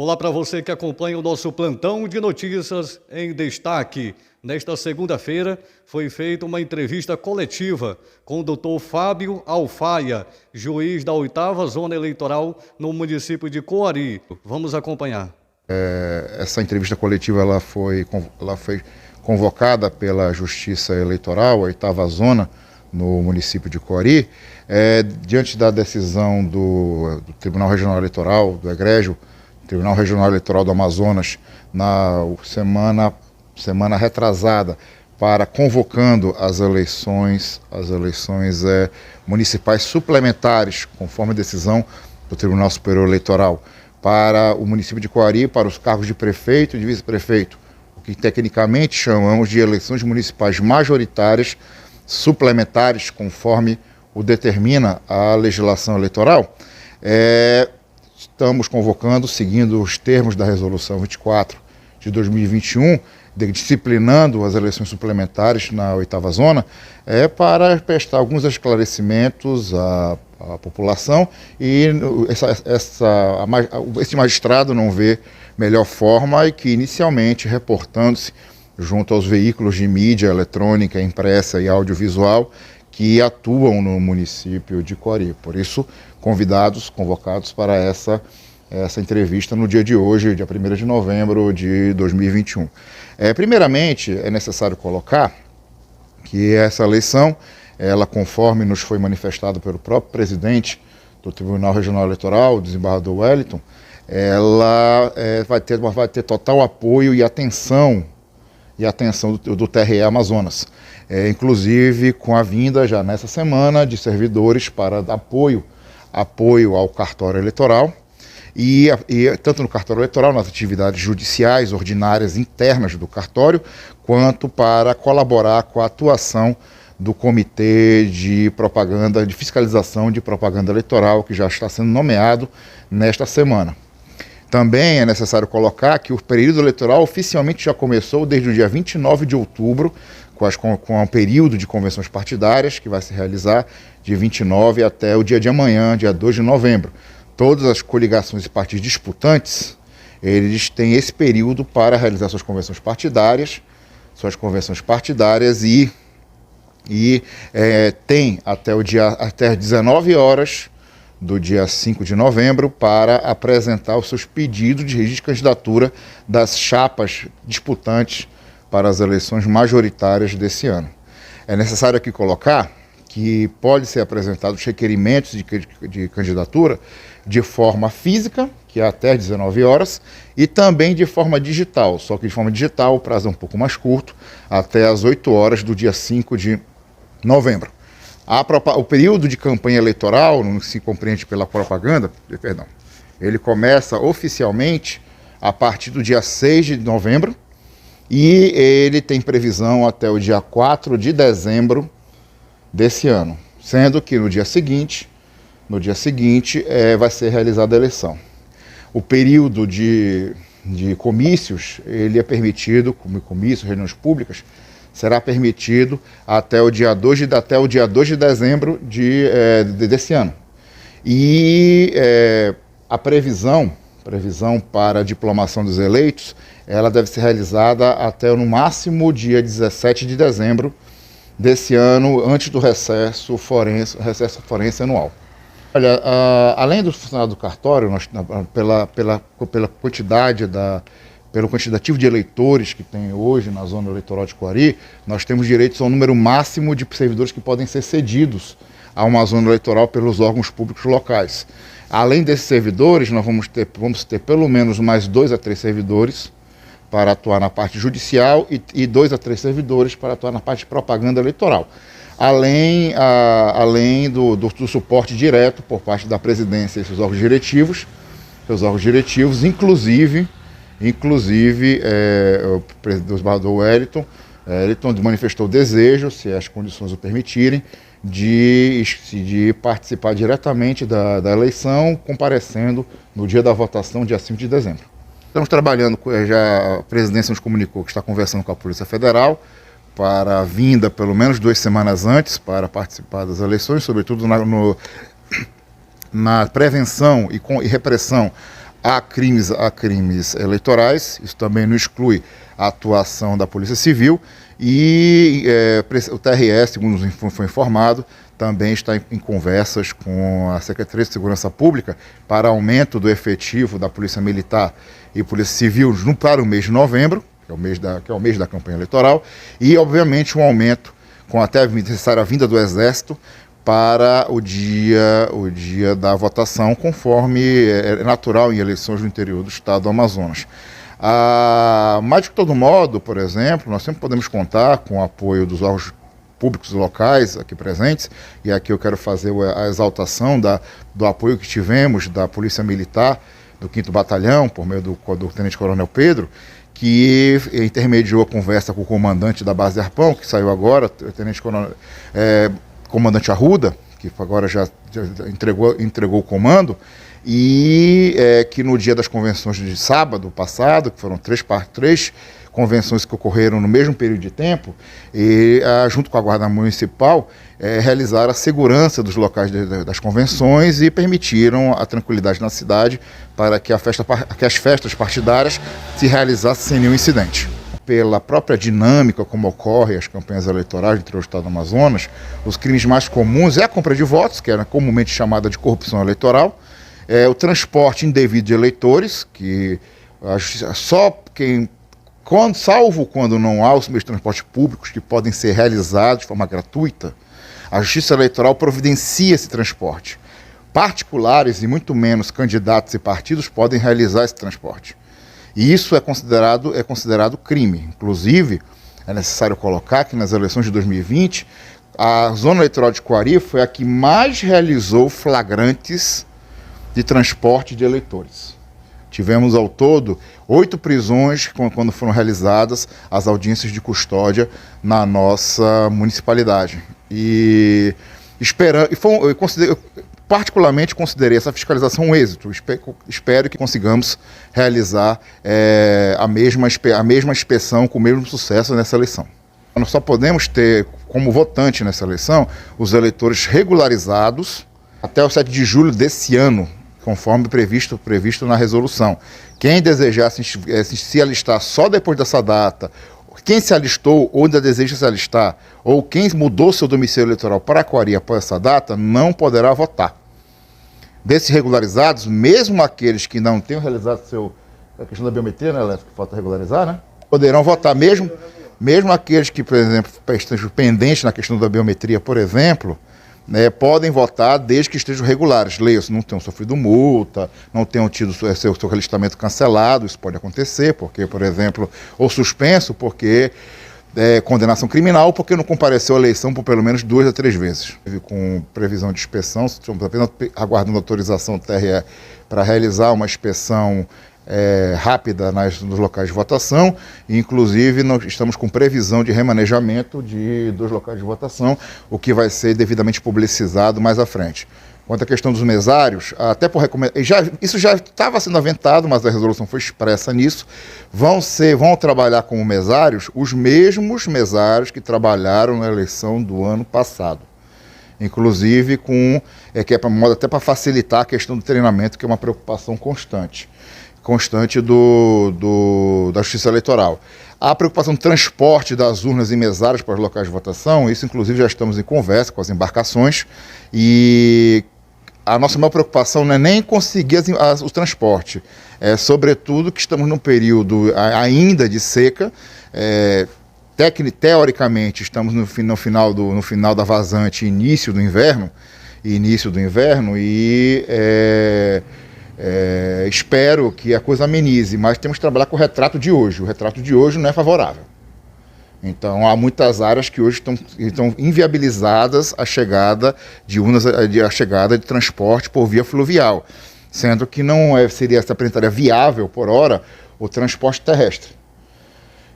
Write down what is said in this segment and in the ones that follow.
Olá para você que acompanha o nosso plantão de notícias em destaque. Nesta segunda-feira foi feita uma entrevista coletiva com o Dr. Fábio Alfaia, juiz da 8ª Zona Eleitoral no município de Coari. Vamos acompanhar. Essa entrevista coletiva ela foi convocada pela Justiça Eleitoral, a 8ª Zona, no município de Coari, diante da decisão do Tribunal Regional Eleitoral, do Egrégio, Tribunal Regional Eleitoral do Amazonas, na semana retrasada, convocando as eleições municipais suplementares, conforme a decisão do Tribunal Superior Eleitoral, para o município de Coari, para os cargos de prefeito e de vice-prefeito, o que tecnicamente chamamos de eleições municipais majoritárias suplementares, conforme o determina a legislação eleitoral. Estamos convocando, seguindo os termos da Resolução 24 de 2021, disciplinando as eleições suplementares na 8ª Zona, para prestar alguns esclarecimentos à população, e esse magistrado não vê melhor forma e que, inicialmente, reportando-se junto aos veículos de mídia eletrônica, impressa e audiovisual que atuam no município de Coari. Por isso, convocados para essa entrevista no dia de hoje, dia 1º de novembro de 2021. Primeiramente, é necessário colocar que essa eleição, conforme nos foi manifestado pelo próprio presidente do Tribunal Regional Eleitoral, o desembargador Wellington, ela vai ter total apoio e atenção do TRE Amazonas, inclusive com a vinda já nessa semana de servidores para apoio ao cartório eleitoral, e tanto no cartório eleitoral, nas atividades judiciais ordinárias internas do cartório, quanto para colaborar com a atuação do Comitê de Fiscalização de Propaganda Eleitoral, que já está sendo nomeado nesta semana. Também é necessário colocar que o período eleitoral oficialmente já começou desde o dia 29 de outubro, com o período de convenções partidárias, que vai se realizar de 29 até o dia de amanhã, dia 2 de novembro. Todas as coligações e partidos disputantes, eles têm esse período para realizar suas convenções partidárias e tem até 19 horas do dia 5 de novembro para apresentar os seus pedidos de registro de candidatura das chapas disputantes para as eleições majoritárias desse ano. É necessário aqui colocar que pode ser apresentados requerimentos de candidatura de forma física, que é até 19 horas, e também de forma digital, só que de forma digital o prazo é um pouco mais curto, até às 8 horas do dia 5 de novembro. O período de campanha eleitoral não se compreende pela propaganda, ele começa oficialmente a partir do dia 6 de novembro e ele tem previsão até o dia 4 de dezembro desse ano, sendo que no dia seguinte vai ser realizada a eleição. O período de comícios, ele é permitido, como comícios, reuniões públicas, será permitido até o dia 2 de dezembro desse ano. E a previsão para a diplomação dos eleitos, ela deve ser realizada até no máximo dia 17 de dezembro desse ano, antes do recesso forense anual. Olha, além do funcionário do cartório, pelo quantitativo de eleitores que tem hoje na zona eleitoral de Coari, nós temos direitos ao número máximo de servidores que podem ser cedidos a uma zona eleitoral pelos órgãos públicos locais. Além desses servidores, nós vamos ter pelo menos mais 2 a 3 servidores para atuar na parte judicial e 2 a 3 servidores para atuar na parte de propaganda eleitoral. Além do suporte direto por parte da presidência e seus órgãos diretivos, inclusive o desembargador Wellington manifestou o desejo, se as condições o permitirem, de participar diretamente da eleição, comparecendo no dia da votação, dia 5 de dezembro. Estamos trabalhando, já a presidência nos comunicou que está conversando com a Polícia Federal para a vinda pelo menos 2 semanas antes para participar das eleições, sobretudo na prevenção e repressão há crimes eleitorais, isso também não exclui a atuação da Polícia Civil, e o TRE, segundo nos foi informado, também está em conversas com a Secretaria de Segurança Pública para aumento do efetivo da Polícia Militar e Polícia Civil para o mês de novembro, que é o mês da campanha eleitoral, e, obviamente, um aumento, com até necessária a vinda do Exército, para o dia da votação, conforme é natural em eleições no interior do estado do Amazonas. Mas, de todo modo, por exemplo, nós sempre podemos contar com o apoio dos órgãos públicos locais aqui presentes, e aqui eu quero fazer a exaltação do apoio que tivemos da Polícia Militar, do 5º Batalhão, por meio do Tenente Coronel Pedro, que intermediou a conversa com o comandante da base de Arpão, que saiu agora, o Tenente Coronel, comandante Arruda, que agora já entregou o comando, e que no dia das convenções de sábado passado, que foram três convenções que ocorreram no mesmo período de tempo, e junto com a Guarda Municipal, realizaram a segurança dos locais das convenções e permitiram a tranquilidade na cidade para que as festas partidárias se realizassem sem nenhum incidente. Pela própria dinâmica como ocorre as campanhas eleitorais entre o estado do Amazonas, os crimes mais comuns é a compra de votos, que era comumente chamada de corrupção eleitoral, o transporte indevido de eleitores, que salvo quando não há os meios de transporte públicos que podem ser realizados de forma gratuita, a Justiça Eleitoral providencia esse transporte. Particulares e muito menos candidatos e partidos podem realizar esse transporte. E isso é considerado crime. Inclusive, é necessário colocar que nas eleições de 2020, a zona eleitoral de Coari foi a que mais realizou flagrantes de transporte de eleitores. Tivemos ao todo 8 prisões quando foram realizadas as audiências de custódia na nossa municipalidade. Particularmente considerei essa fiscalização um êxito. Espero que consigamos realizar a mesma inspeção com o mesmo sucesso nessa eleição. Nós só podemos ter como votante nessa eleição os eleitores regularizados até o 7 de julho desse ano, conforme previsto na resolução. Quem desejar se alistar só depois dessa data, quem se alistou ou ainda deseja se alistar, ou quem mudou seu domicílio eleitoral para Coari após essa data, não poderá votar. Desses regularizados, mesmo aqueles que não tenham realizado a questão da biometria, né, Léo, que falta regularizar, né, poderão votar, mesmo aqueles que, por exemplo, estejam pendentes na questão da biometria, por exemplo, podem votar desde que estejam regulares. Leia-se, não tenham sofrido multa, não tenham tido seu alistamento cancelado, isso pode acontecer, porque, por exemplo, ou suspenso, porque condenação criminal, porque não compareceu à eleição por pelo menos 2 a 3 vezes. Com previsão de inspeção, estamos apenas aguardando autorização do TRE para realizar uma inspeção rápida nos locais de votação, e inclusive nós estamos com previsão de remanejamento dos locais de votação, o que vai ser devidamente publicizado mais à frente. Quanto à questão dos mesários, até por isso já estava sendo aventado, mas a resolução foi expressa nisso, vão trabalhar como mesários os mesmos mesários que trabalharam na eleição do ano passado. Inclusive até para facilitar a questão do treinamento, que é uma preocupação constante da Justiça Eleitoral. A preocupação do transporte das urnas e mesários para os locais de votação, isso inclusive já estamos em conversa com as embarcações, e a nossa maior preocupação não é nem conseguir o transporte, sobretudo que estamos num período ainda de seca, teoricamente estamos no final da vazante, início do inverno, e espero que a coisa amenize, mas temos que trabalhar com o retrato de hoje. O retrato de hoje não é favorável. Então, há muitas áreas que hoje estão inviabilizadas a chegada de transporte por via fluvial, sendo que não se apresentaria viável, por hora, o transporte terrestre.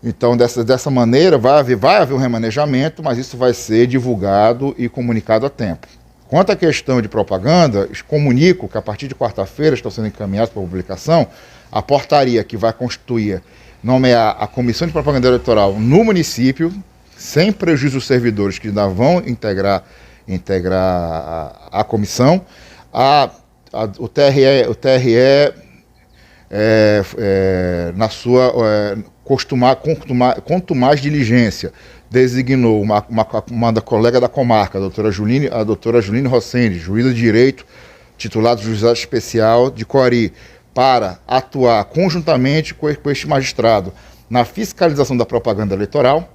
Então, dessa maneira, vai haver um remanejamento, mas isso vai ser divulgado e comunicado a tempo. Quanto à questão de propaganda, comunico que a partir de quarta-feira estão sendo encaminhados para publicação a portaria que vai nomear a Comissão de Propaganda Eleitoral no município, sem prejuízo dos servidores que ainda vão integrar a comissão. O TRE na sua contumaz diligência, designou uma colega da comarca, a doutora Juline Rossende, juíza de direito, titulada do Juizado Especial de Coari, para atuar conjuntamente com este magistrado na fiscalização da propaganda eleitoral.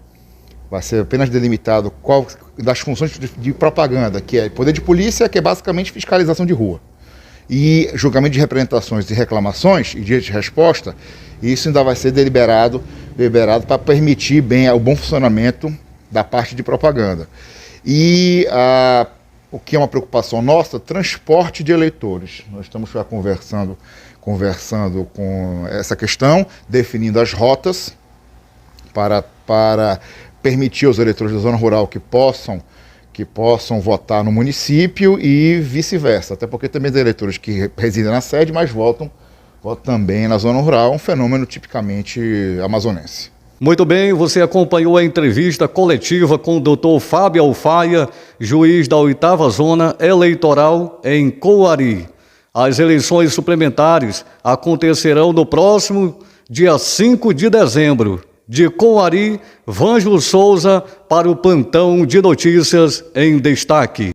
Vai ser apenas delimitado qual das funções de propaganda, que é poder de polícia, que é basicamente fiscalização de rua, e julgamento de representações e reclamações e direito de resposta. Isso ainda vai ser deliberado para permitir bem o bom funcionamento da parte de propaganda. E o que é uma preocupação nossa, transporte de eleitores. Nós estamos já conversando com essa questão, definindo as rotas para permitir aos eleitores da zona rural que possam votar no município e vice-versa, até porque também tem eleitores que residem na sede, mas votam também na zona rural, um fenômeno tipicamente amazonense. Muito bem, você acompanhou a entrevista coletiva com o Dr. Fábio Alfaia, juiz da 8ª Zona Eleitoral em Coari. As eleições suplementares acontecerão no próximo dia 5 de dezembro. De Coari, Vângelo Souza para o Plantão de Notícias em Destaque.